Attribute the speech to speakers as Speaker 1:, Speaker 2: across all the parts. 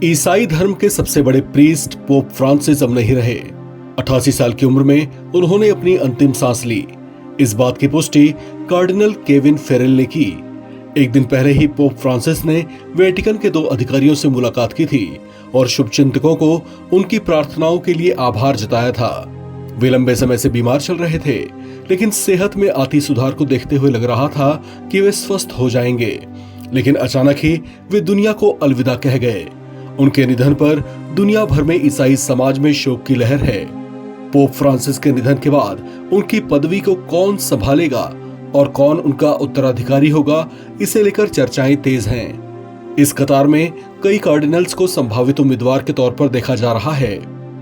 Speaker 1: ईसाई धर्म के सबसे बड़े प्रीस्ट पोप फ्रांसिस अब नहीं रहे। 88 साल की उम्र में उन्होंने अपनी अंतिम सांस ली। इस बात की पुष्टि कार्डिनल केविन फेरेल ने की। एक दिन पहले ही पोप फ्रांसिस ने वेटिकन के 2 अधिकारियों से मुलाकात की थी और शुभचिंतकों को उनकी प्रार्थनाओं के लिए आभार जताया था। वे लंबे समय से बीमार चल रहे थे, लेकिन सेहत में आती सुधार को देखते हुए लग रहा था कि वे स्वस्थ हो जाएंगे। लेकिन अचानक ही वे दुनिया को अलविदा कह गए। उनके निधन पर दुनिया भर में ईसाई समाज में शोक की लहर है। पोप फ्रांसिस के निधन के बाद उनकी पदवी को कौन संभालेगा और कौन उनका उत्तराधिकारी होगा, इसे लेकर चर्चाएं तेज हैं। इस कतार में कई कार्डिनल्स को संभावित उम्मीदवार के तौर पर देखा जा रहा है।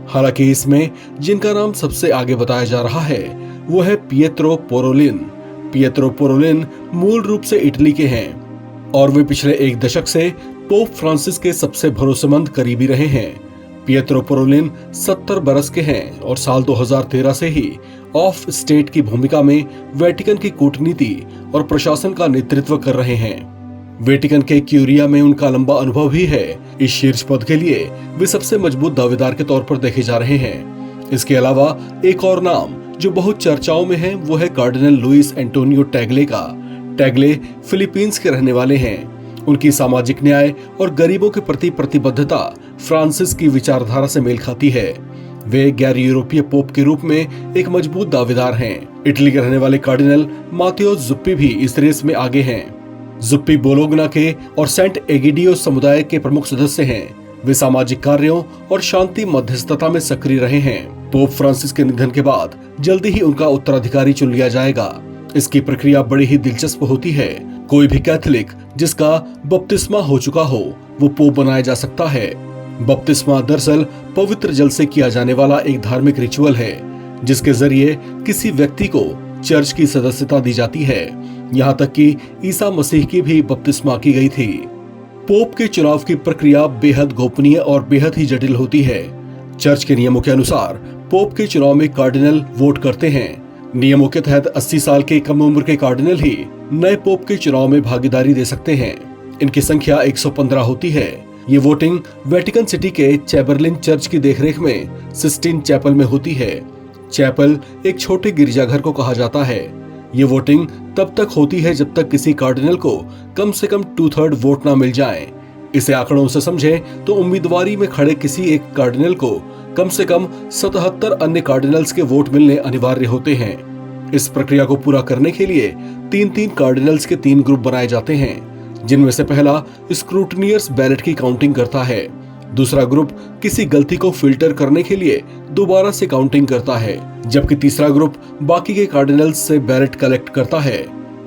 Speaker 1: हालांकि इसमें जिनका नाम सबसे आगे बताया जा रहा है वो है पिएत्रो पोरोलिन। पिएत्रो पोरोलिन मूल रूप से इटली के हैं और वे पिछले 1 दशक से पोप फ्रांसिस के सबसे भरोसेमंद करीबी रहे हैं। पिएत्रो पोरोलिन 70 बरस के हैं और साल 2013 से ही ऑफ स्टेट की भूमिका में वेटिकन की कूटनीति और प्रशासन का नेतृत्व कर रहे हैं। वेटिकन के क्यूरिया में उनका लंबा अनुभव भी है। इस शीर्ष पद के लिए वे सबसे मजबूत दावेदार के तौर पर देखे जा रहे हैं। इसके अलावा एक और नाम जो बहुत चर्चाओं में है वो है कार्डिनल लुइस एंटोनियो टैगले का। टैगले फिलीपींस के रहने वाले हैं। उनकी सामाजिक न्याय और गरीबों के प्रति प्रतिबद्धता फ्रांसिस की विचारधारा से मेल खाती है। वे गैर यूरोपीय पोप के रूप में एक मजबूत दावेदार हैं। इटली के रहने वाले कार्डिनल मात्तेओ जुप्पी भी इस रेस में आगे हैं। जुप्पी बोलोग्ना के और सेंट एगिडियो समुदाय के प्रमुख सदस्य हैं। वे सामाजिक कार्यों और शांति मध्यस्थता में सक्रिय रहे हैं। पोप फ्रांसिस के निधन के बाद जल्दी ही उनका उत्तराधिकारी चुन लिया जाएगा। इसकी प्रक्रिया बड़ी ही दिलचस्प होती है। कोई भी कैथोलिक जिसका बपतिस्मा हो चुका हो वो पोप बनाया जा सकता है। बपतिस्मा दरअसल पवित्र जल से किया जाने वाला एक धार्मिक रिचुअल है जिसके जरिए किसी व्यक्ति को चर्च की सदस्यता दी जाती है। यहाँ तक कि ईसा मसीह की भी बपतिस्मा की गई थी। पोप के चुनाव की प्रक्रिया बेहद गोपनीय और बेहद ही जटिल होती है। चर्च के नियमों के अनुसार पोप के चुनाव में कार्डिनल वोट करते हैं। नियमों के तहत 80 साल के कम उम्र के कार्डिनल ही नए पोप के चुनाव में भागीदारी दे सकते हैं। इनकी संख्या 115 होती है। ये वोटिंग वेटिकन सिटी के चैबरलिन चर्च की देखरेख में सिस्टीन चैपल में होती है। चैपल एक छोटे गिरजाघर को कहा जाता है। ये वोटिंग तब तक होती है जब तक किसी कार्डिनल को कम से कम 2/3 वोट ना मिल जाए। इसे आंकड़ों से समझें तो उम्मीदवारी में खड़े किसी एक कार्डिनल को कम से कम 77 अन्य कार्डिनल्स के वोट मिलने अनिवार्य होते हैं। इस प्रक्रिया को पूरा करने के लिए 3-3 कार्डिनल्स के 3 ग्रुप बनाए जाते हैं, जिनमें से पहला स्क्रूटनियर्स बैलेट की काउंटिंग करता है। दूसरा ग्रुप किसी गलती को फिल्टर करने के लिए दोबारा से काउंटिंग करता है, जबकि तीसरा ग्रुप बाकी के कार्डिनल्स से बैलेट कलेक्ट करता है।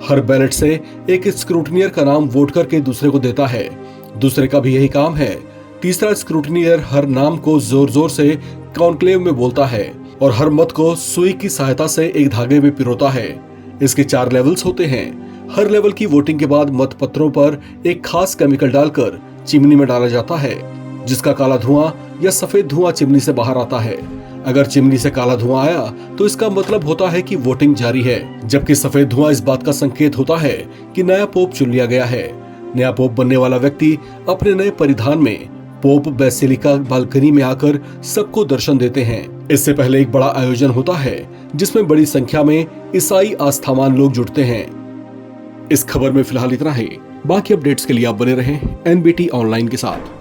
Speaker 1: हर बैलेट से एक स्क्रूटनियर का नाम वोट करके दूसरे को देता है। दूसरे का भी यही काम है। तीसरा स्क्रूटनियर हर नाम को जोर जोर से कॉन्क्लेव में बोलता है और हर मत को सुई की सहायता से एक धागे में पिरोता है। इसके 4 लेवल्स होते हैं। हर लेवल की वोटिंग के बाद मत पत्रों पर एक खास केमिकल डालकर चिमनी में डाला जाता है, जिसका काला धुआं या सफेद धुआं चिमनी से बाहर आता है। अगर चिमनी से काला धुआं आया तो इसका मतलब होता है कि वोटिंग जारी है, जबकि सफेद धुआं इस बात का संकेत होता है कि नया पोप चुन लिया गया है। नया पोप बनने वाला व्यक्ति अपने नए परिधान में पोप बेसिलिका बालकनी में आकर सबको दर्शन देते हैं। इससे पहले एक बड़ा आयोजन होता है जिसमें बड़ी संख्या में ईसाई आस्थावान लोग जुटते हैं। इस खबर में फिलहाल इतना ही। बाकी अपडेट्स के लिए आप बने रहें एनबीटी ऑनलाइन के साथ।